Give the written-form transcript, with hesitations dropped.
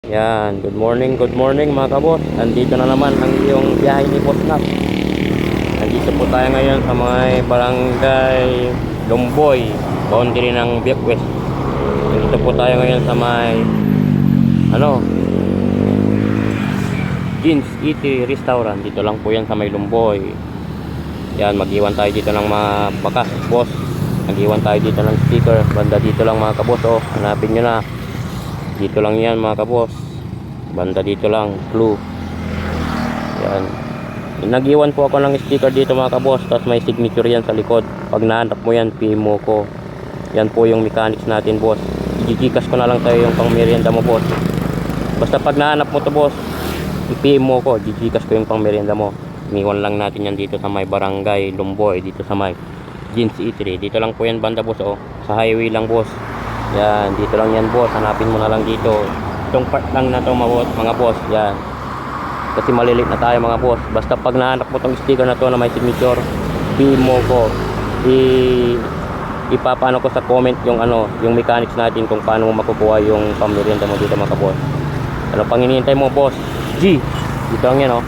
Yan, good morning mga kabos. Andito na naman ang iyong biyahe ni Boss Nap. Nandito po tayo ngayon sa mga barangay Lumboy, boundary ng Biak West. Nandito po tayo ngayon sa may Jeans Eatery Restaurant. Dito lang po yan sa may Lumboy. Yan, mag-iwan tayo dito ng mga bakas, boss. Mag-iwan tayo dito ng sticker. Banda dito lang mga kabos, oh. Hanapin nyo na. Dito lang yan mga kabos. Banda dito lang, clue. Yan. Nag-iwan po ako ng sticker dito mga kabos. Tapos may signature yan sa likod. Pag nahanap mo yan, PM mo ko. Yan po yung mechanics natin, boss. I-Gcash ko na lang tayo yung pang merienda mo, boss. Basta pag nahanap mo to, boss, i-PM mo ko. I-Gcash ko yung pang merienda mo. Iniwan lang natin yan dito sa may barangay Lumboy. Dito sa may Jeans Eatery. Dito lang po yan banda, boss, oh. Sa highway lang, boss. Yan, dito lang yan, boss. Hanapin mo na lang dito. Itong part lang na to mga boss. Yan. Kasi malilit na tayo mga boss. Basta pag nahanap mo tong sticker na to na may signature, PM mo ko. Ipapano ko sa comment yung yung mechanics natin kung paano mo makukuha yung pamerienda mo dito mga boss. Ano pang hinihintay mo, boss? G. Dito lang yan, oh.